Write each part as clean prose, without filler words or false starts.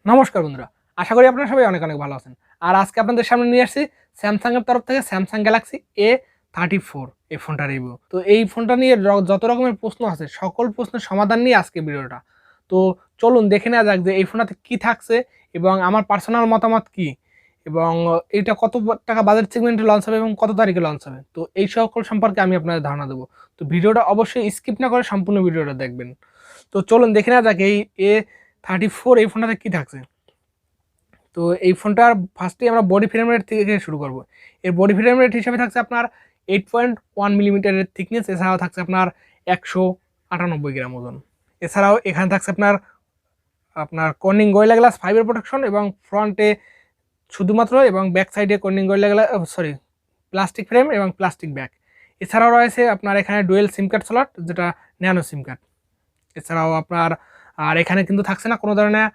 নমস্কার বন্ধুরা, আশা করি আপনারা সবাই অনেক অনেক ভালো আছেন। আর আজকে আপনাদের সামনে নিয়ে আসছি স্যামসাং এর তরফ থেকে স্যামসাং গ্যালাক্সি A34 এই ফোনটা রিভিউ। তো এই ফোনটা নিয়ে যত রকমের প্রশ্ন আছে সকল প্রশ্নের সমাধান নিয়ে আজকে ভিডিওটা। তো চলুন দেখে নেওয়া যাক যে এই ফোনটাতে কি থাকছে এবং আমার পার্সোনাল মতামত কি, এবং এইটা কত টাকা বাজেট সেগমেন্টে লঞ্চ হবে এবং কত তারিখে লঞ্চ হবে। তো এই সকল সম্পর্কে আমি আপনাদের ধারণা দেবো। তো ভিডিওটা অবশ্যই স্কিপ না করে সম্পূর্ণ ভিডিওটা দেখবেন। তো চলুন দেখে নেওয়া যাক এই A34 এই ফোনটাতে কি থাকছে। তো এই ফোনটার ফার্স্টে আমরা বডি ফ্রেম রেট থেকে শুরু করব। এর বডি ফ্রেম রেট হিসেবে থাকছে আপনার 8.1 মিলিমিটারের থিকনেস, এছাড়াও থাকছে আপনার 198 গ্রাম ওজন। এছাড়াও এখানে থাকছে আপনার আপনার কর্নিং গরিলা গ্লাস 5 এর প্রোটেকশন এবং ফ্রন্টে শুধুমাত্র এবং ব্যাক সাইডে Corning gorilla glass plastic frame এবং প্লাস্টিক ব্যাক। এছাড়াও রয়েছে আপনার এখানে ডুয়েল সিম কার্ড স্লট, যেটা ন্যানো সিম কার্ড। এছাড়াও আপনার আর এখানে কিন্তু থাকছে না কোনো ধরনের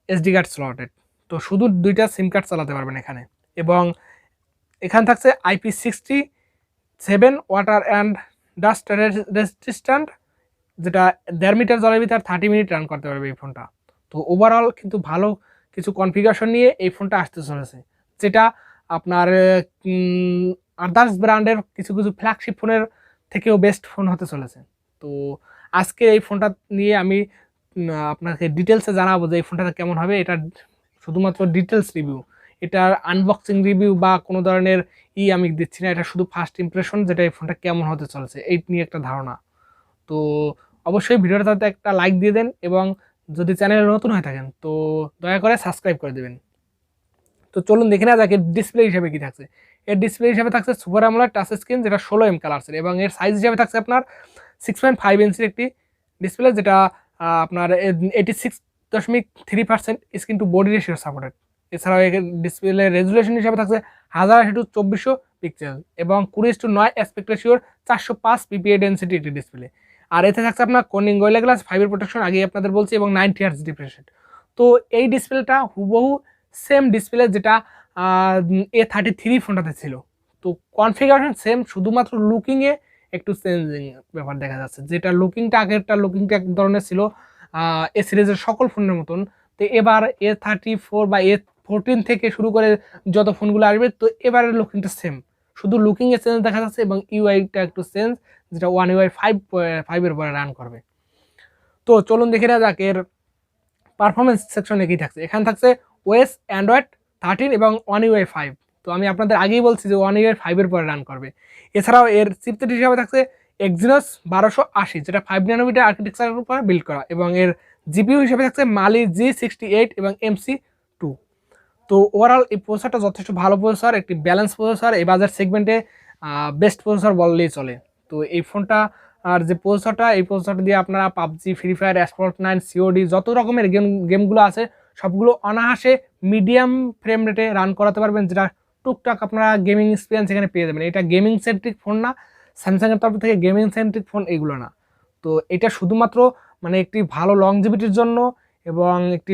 এসডি কার্ড স্লটেড, তো শুধু দুইটা সিম কার্ড চালাতে পারবেন এখানে। এবং এখানে থাকছে IP67 water and dust resistant, যেটা 1.5 মিটার জলের ভিতর 30 মিনিট রান করতে পারবে এই ফোনটা। তো ওভারঅল কিন্তু ভালো কিছু কনফিগারেশন নিয়ে এই ফোনটা আসতে চলেছে, যেটা আপনার আদার্স ব্র্যান্ডের কিছু কিছু ফ্ল্যাগশিপ ফোনের থেকেও বেস্ট ফোন হতে চলেছে। তো আজকে এই ফোনটা নিয়ে আমি আপনাকে ডিটেলসে জানাবো যে এই ফোনটা কেমন হবে। এটা শুধুমাত্র ডিটেলস রিভিউ, এটার আনবক্সিং রিভিউ বা কোনো ধরনের আমি দিচ্ছি না। এটা শুধু ফার্স্ট ইমপ্রেশন, যেটা এই ফোনটা কেমন হতে চলেছে এই নিয়ে একটা ধারণা। তো অবশ্যই ভিডিওটাতে একটা লাইক দিয়ে দেন, এবং যদি চ্যানেলে নতুন হয়ে থাকেন তো দয়া করে সাবস্ক্রাইব করে দেবেন। তো চলুন দেখে নেওয়া যাক এর ডিসপ্লে হিসেবে কি থাকছে। এর ডিসপ্লে হিসেবে থাকছে সুপার AMOLED টাচ স্ক্রিন, যেটা 16M কালারসের, এবং এর সাইজ হিসেবে থাকছে আপনার 6.5 ইঞ্চির একটি ডিসপ্লে, যেটা আপনার 86.3% screen to body ratio supported. এছাড়াও এর ডিসপ্লে রেজুলেশন হিসেবে থাকছে 1080x2400 পিক্সেল এবং 20:9 অ্যাসপেক্ট রেশিওর 405 পিপিআই ডেন্সিটি একটি ডিসপ্লে। আর এতে থাকছে আপনার কর্নিং গরিলা গ্লাস 5 এর প্রোটেকশন, আগেই আপনাদের বলছি, এবং 90 হার্টজ রিফ্রেশ রেট। তো এই ডিসপ্লেটা হুবহু সেম ডিসপ্লে যেটা A33 ফোনটাতে ছিল। তো কনফিগারেশন সেম, শুধুমাত্র লুকিংয়ে একটু চেঞ্জিং ব্যাপার দেখা যাচ্ছে, যেটা লুকিংটা আগেরটা লুকিংটা এক ধরনের ছিল এ সিরিজের সকল ফোনের মতন। তো এবার A34 বা A14 থেকে শুরু করে যত ফোনগুলো আসবে, তো এবারের লুকিংটা সেম, শুধু লুকিংয়ে চেঞ্জ দেখা যাচ্ছে এবং ইউআইটা একটু চেঞ্জ, যেটা One UI 5 এর পরে রান করবে। তো চলুন দেখে নেওয়া যাক এর পারফরমেন্স সেকশনে কি থাকছে। এখানে থাকছে ওএস অ্যান্ড্রয়েড 13 এবং One UI 5। তো আমি আপনাদের আগেই বলছি যে One UI 5 এর পরে রান করবে। এছাড়াও এর চিপসেট হিসাবে থাকছে Exynos 1280, যেটা 5 ন্যানোমিটার আর্কিটেকচারের উপর বিল্ড করা, এবং এর জিপিইউ হিসেবে থাকছে Mali G68 এবং MC2। তো ওভারঅল এই প্রসেসরটা যথেষ্ট ভালো প্রসেসর, একটি ব্যালেন্স প্রসেসর, এই বাজার সেগমেন্টে বেস্ট প্রসেসর বললেই চলে। তো এই ফোনটা আর যে প্রসেসরটা, এই প্রসেসরটা দিয়ে আপনারা PUBG, free fire, asphalt 9, COD যত রকমের গেমগুলো আছে সবগুলো অনায়াসে মিডিয়াম ফ্রেম রেটে রান করাতে পারবেন, যেটা টুকটাক আপনারা গেমিং এক্সপিরিয়েন্স এখানে পেয়ে যাবেন। এটা গেমিং সেন্ট্রিক ফোন না, স্যামসাংয়ের তরফ থেকে গেমিং সেন্ট্রিক ফোন এইগুলো না। তো এটা শুধুমাত্র মানে একটি ভালো লংজিভিটির জন্য এবং একটি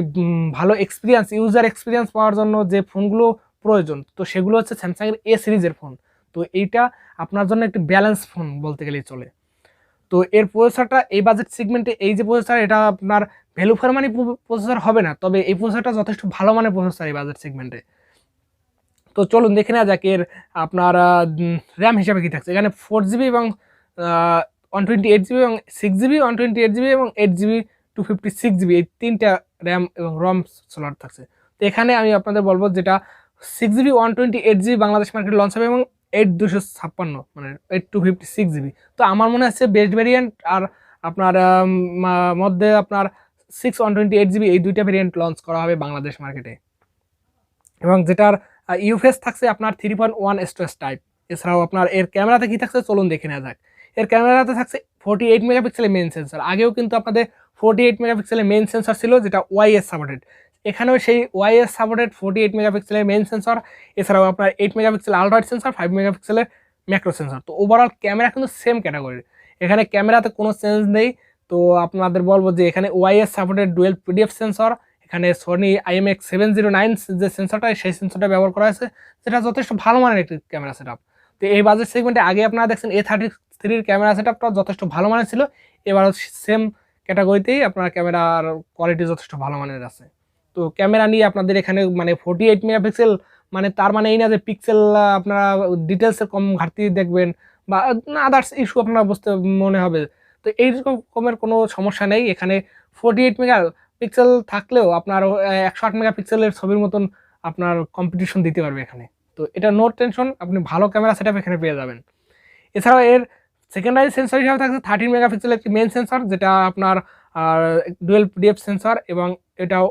ভালো এক্সপিরিয়েন্স, ইউজার এক্সপিরিয়েন্স পাওয়ার জন্য যে ফোনগুলো প্রয়োজন, তো সেগুলো হচ্ছে স্যামসাংয়ের এ সিরিজের ফোন। তো এইটা আপনার জন্য একটি ব্যালেন্স ফোন বলতে গেলেই চলে। তো এর প্রসেসরটা এই বাজেট সেগমেন্টে, এই যে প্রসেসর, এটা আপনার ভ্যালু ফর মানি প্রসেসর হবে না, তবে এই প্রসেসরটা যথেষ্ট ভালো মানের প্রসেসর এই বাজেট সেগমেন্টে। তো চলুন দেখে নেওয়া যাক এর আপনার র্যাম হিসাবে কি থাকছে। এখানে 4GB এবং 128GB এবং 6GB 128GB এবং 8GB 256GB, এই তিনটা র্যাম এবং রম স্লট থাকছে। তো এখানে আমি আপনাদের বলবো, যেটা 6GB 128GB বাংলাদেশ মার্কেটে লঞ্চ হবে এবং 8256 মানে 8256GB। তো আমার মনে হচ্ছে বেস্ট ভেরিয়েন্ট আর আপনার মধ্যে আপনার 128GB এই দুইটা ভেরিয়েন্ট লঞ্চ করা হবে বাংলাদেশ মার্কেটে, এবং যেটার ইউএফএস থাকছে আপনার 3.1 স্টোরেজ টাইপ। এছাড়াও আপনার এর ক্যামেরাতে কি থাকছে চলুন দেখে নেওয়া যাক। এর ক্যামেরাতে থাকছে 48 মেগাপিক্সেলের মেইন সেন্সর। আগেও কিন্তু আপনাদের 48 মেগাপিক্সেলের মেইন সেন্সর ছিল, যেটা ওআইএস সাপোর্টেড। এখানেও সেই ওআইএস সাপোর্টেড 48 মেগাপিক্সেলের মেইন সেন্সর, এছাড়াও আপনার 8 মেগাপিক্সেল আলট্রা সেন্সর, 5 মেগাপিক্সেলের ম্যাক্রো সেন্সর। তো ওভারঅল ক্যামেরা কিন্তু সেম ক্যাটাগরির, এখানে ক্যামেরাতে কোনো চেঞ্জ নেই। তো আপনাদের বলবো যে এখানে OIS supported dual PDF sensor, এখানে সোনি IMX709 যে সেন্সরটা, সেই সেন্সরটা ব্যবহার করা হয়েছে, যেটা যথেষ্ট ভালো মানের একটি ক্যামেরা সেটআপ। তো এই বাজেট সেগমেন্টে আগে আপনারা দেখছেন A33 ক্যামেরা সেটআপটা যথেষ্ট ভালো মানের ছিল, এবারও সেম ক্যাটাগরিতেই আপনার ক্যামেরার কোয়ালিটি যথেষ্ট ভালো মানের আছে। তো ক্যামেরা নিয়ে আপনাদের এখানে মানে 48 মেগাপিক্সেল, মানে তার মানে এই না যে পিক্সেল আপনারা ডিটেলসের কম ঘাটতি দেখবেন বা আদার্স ইস্যু আপনারা বুঝতে মনে হবে। তো এই রকমের কোনো সমস্যা নেই এখানে। 48 মেগাপিক্সেল থাকলেও আপনার 108 মেগাপিক্সেলের ছবির মতন আপনার কম্পিটিশন দিতে পারবে এখানে। তো এটা নো টেনশন, আপনি ভালো ক্যামেরা সেটআপ এখানে পেয়ে যাবেন। এছাড়াও এর সেকেন্ডারি সেন্সর হিসাবে থাকছে 13 মেগাপিক্সেলের একটি মেন সেন্সর, যেটা আপনার ডুয়েল পিডিএফ সেন্সর, এবং এটাও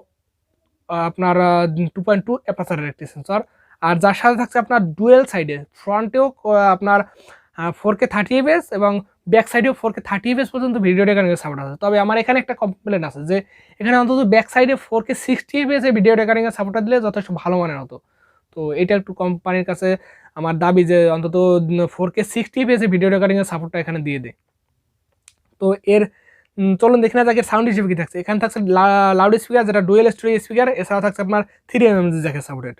আপনার 2.2 অ্যাপারচারের একটি সেন্সর। আর যার সাথে থাকছে আপনার ডুয়েল সাইডে ফ্রন্টেও আপনার 4K 30fps এবং ব্যাক সাইডেও 4K 30fps পর্যন্ত ভিডিও রেকর্ডিং এর সাপোর্ট আছে। তবে আমার এখানে একটা কমপ্লেন আছে যে এখানে অন্তত ব্যাক সাইডে 4K 60fps এর ভিডিও রেকর্ডিং এর সাপোর্টটা দিলে যথেষ্ট ভালো মানের হতো। তো এটা একটু কোম্পানির কাছে আমার দাবি যে অন্তত 4K 60fps এর ভিডিও রেকর্ডিং এর সাপোর্টটা এখানে দিয়ে দেয়। তো এর চলুন দেখে না যাক এর সাউন্ড হিসেবে কি থাকছে। এখানে থাকছে লাউড স্পিকার, যেটা ডুয়েল স্টোরেজ স্পিকার। এছাড়াও থাকছে আপনার 3mm জ্যাকের সাপোর্টেড,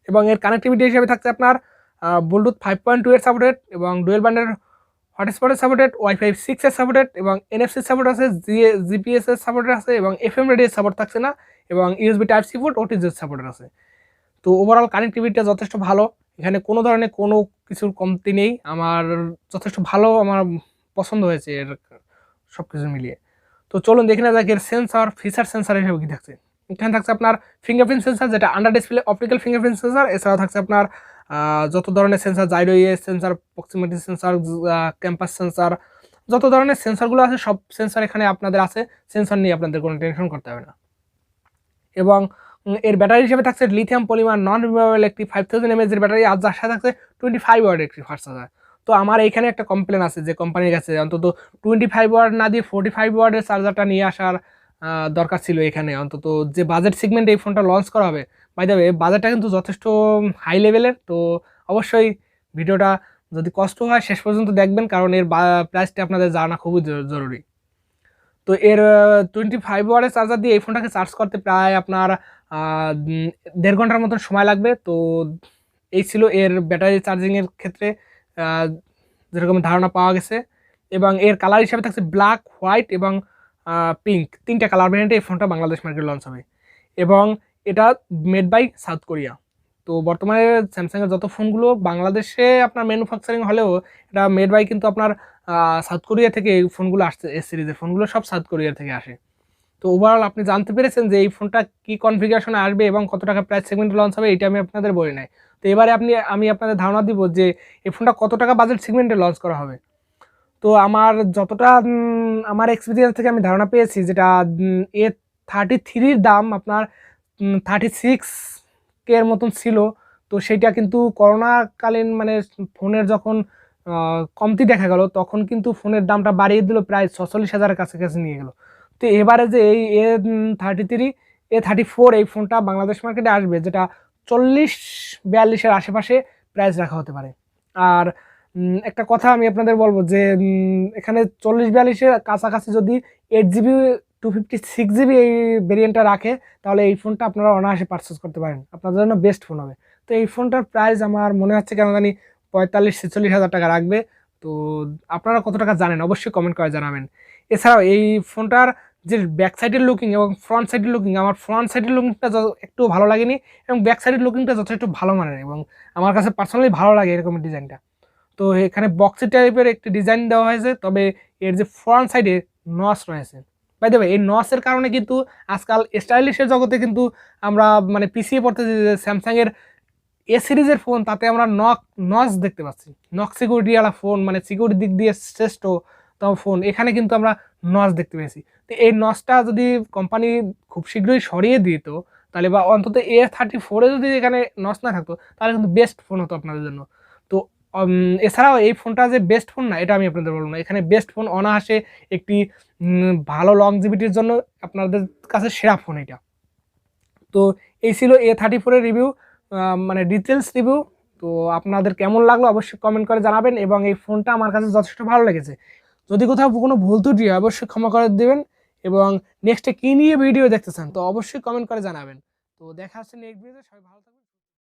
এবং এর কানেক্টিভিটি হিসেবে থাকছে আপনার ব্লুটুথ 5.2 এর সাপোর্টেড, এবং ডুয়েল ব্যান্ডের হটস্পটের সাপোর্টেড, ওয়াইফাই 6 এর সাপোর্টেড, এবং NFC সাপোর্ট আছে, জিপিএস এর সাপোর্ট আছে, এবং FM রেডিও সাপোর্ট থাকছে না, এবং USB type C port OTG supported আছে। তো ওভারঅল কানেক্টিভিটিটা যথেষ্ট ভালো, এখানে কোনো ধরনের কোনো কিছুর কমতি নেই। আমার যথেষ্ট ভালো, আমার পছন্দ হয়েছে এর সব কিছু মিলিয়ে। তো চলুন দেখে না যাক এর সেন্সর ফিচার সেন্সর হিসেবে কি থাকছে। এখানে থাকছে আপনার ফিঙ্গারপ্রিন্ট সেন্সর, যেটা under display optical fingerprint sensor. এছাড়াও থাকছে আপনার যত ধরনের sensor, gyroscope sensor, proximity sensor, compass sensor, যত ধরনের সেন্সরগুলো আছে সব সেন্সর এখানে আপনাদের আছে। সেন্সর নিয়ে আপনাদের কোনো টেনশন করতে হবে না। এবং এর ব্যাটারি হিসেবে থাকছে লিথিয়াম পলিমার নন রিমুভেবল একটি 5000 mAh এর ব্যাটারি, আর যার সাথে থাকছে 25 ওয়াট একটি ফাস্ট চার্জার। তো আমার এইখানে একটা কমপ্লেন আছে যে কোম্পানির কাছে অন্তত 25 ওয়াট না দিয়ে 45 ওয়াটের চার্জারটা নিয়ে আসার দরকার ছিল এখানে। অন্তত যে বাজেট সেগমেন্টে এই ফোনটা লঞ্চ করা হবে, বাই দ্য ওয়ে বাজেটটা কিন্তু যথেষ্ট হাই লেভেলের। তো অবশ্যই ভিডিওটা যদি কষ্ট হয় শেষ পর্যন্ত দেখবেন, কারণ এর প্রাইসটা আপনাদের জানা খুবই জরুরি। তো এর 25 ওয়াটের চার্জার দিয়ে এই ফোনটাকে চার্জ করতে প্রায় আপনার 1.5 ঘন্টার মতন সময় লাগবে। তো এই ছিল এর ব্যাটারি চার্জিংয়ের ক্ষেত্রে যেরকম ধারণা পাওয়া গেছে। এবং এর কালার হিসাবে থাকছে ব্ল্যাক, হোয়াইট এবং পিঙ্ক, 3টা কালার ভ্যারিয়েন্টে এই ফোনটা বাংলাদেশ মার্কেটে লঞ্চ হবে, এবং এটা মেড বাই সাউথ কোরিয়া। তো বর্তমানে স্যামসাংয়ের যত ফোনগুলো বাংলাদেশে আপনার ম্যানুফ্যাকচারিং হলেও এটা মেড বাই কিন্তু আপনার সাউথ কোরিয়া থেকে এই ফোনগুলো আসছে। এস সিরিজের ফোনগুলো সব সাউথ কোরিয়া থেকে আসে। তো ওভারঅল আপনি জানতে পেরেছেন যে এই ফোনটা কী কনফিগারেশনে আসবে এবং কত টাকা প্রাইস সেগমেন্টে লঞ্চ হবে, এটা আমি আপনাদের বলি নাই। তো এবারে আমি আপনাদের ধারণা দিব যে এই ফোনটা কত টাকা বাজেট সেগমেন্টে লঞ্চ করা হবে। তো আমার যতটা আমার এক্সপিরিয়েন্স থেকে আমি ধারণা পেয়েছি, যেটা A33 দাম আপনার 36K এর মতন ছিল। তো সেইটা কিন্তু করোনাকালীন মানে ফোনের যখন কমতি দেখা গেল, তখন কিন্তু ফোনের দামটা বাড়িয়ে দিল, প্রায় 46,000-এর কাছাকাছি নিয়ে গেল। তো এবারে যে এই A34 এই ফোনটা বাংলাদেশ মার্কেটে আসবে, যেটা 40-42-এর আশেপাশে প্রাইস রাখা হতে পারে। আর একটা কথা আমি আপনাদের বলবো যে এখানে 40-42-এর কাছাকাছি যদি 8GB 256GB এই ভেরিয়েন্টটা রাখে, তাহলে এই ফোনটা আপনারা অনায়াসে পারচেস করতে পারেন, আপনাদের জন্য বেস্ট ফোন হবে। তো এই ফোনটার প্রাইস আমার মনে হচ্ছে কেন জানি 45-46 হাজার টাকা রাখবে। তো আপনারা কত টাকা জানেন অবশ্যই কমেন্ট করে জানাবেন। এছাড়াও এই ফোনটার যে ব্যাক সাইডের লুকিং এবং ফ্রন্ট সাইডের লুকিং, আমার ফ্রন্ট সাইডের লুকিংটা একটু ভালো লাগেনি, এবং ব্যাক সাইডের লুকিংটা যথেষ্ট ভালো মানের, এবং আমার কাছে পার্সোনালি ভালো লাগে এরকম ডিজাইনটা। তো এখানে বক্সি টাইপের একটি ডিজাইন দেওয়া হয়েছে, তবে এর যে ফ্রন্ট সাইডে নচ রয়েছে, বাই দ্য ওয়ে এই নচের কারণে কিন্তু আজকাল স্টাইলিশের জগতে কিন্তু আমরা মানে পিছিয়ে পড়তেছি। যে স্যামসাংয়ের এ সিরিজের ফোন, তাতে আমরা নচ দেখতে পাচ্ছি, নক সিকিউরিটিওয়ালা ফোন, মানে সিকিউরিটির দিক দিয়ে শ্রেষ্ঠ ফোন, এখানে কিন্তু আমরা নচ দেখতে পেয়েছি। তো এই নচটা যদি কোম্পানি খুব শীঘ্রই সরিয়ে দিত, তাহলে বা অন্তত A34-এ যদি এখানে নচ না থাকতো, তাহলে কিন্তু বেস্ট ফোন হতো আপনাদের জন্য। তো এছাড়াও এই ফোনটা যে বেস্ট ফোন না, এটা আমি আপনাদের বলবো না। এখানে বেস্ট ফোন অনায়াসে একটি ভালো লংজিভিটির জন্য আপনাদের কাছে সেরা ফোন এটা। তো এই ছিল A34-এর রিভিউ, মানে ডিটেলস রিভিউ। তো আপনাদের কেমন লাগলো অবশ্যই কমেন্ট করে জানাবেন, এবং এই ফোনটা আমার কাছে যথেষ্ট ভালো লেগেছে। যদি কোথাও কোনো ভুল ত্রুটি হয় অবশ্যই ক্ষমা করে দেবেন, এবং নেক্সটে কী নিয়ে ভিডিও দেখতে চান তো অবশ্যই কমেন্ট করে জানাবেন। তো দেখা হচ্ছে নেক্সট ভিডিওতে, সবাই ভালো থাকবেন।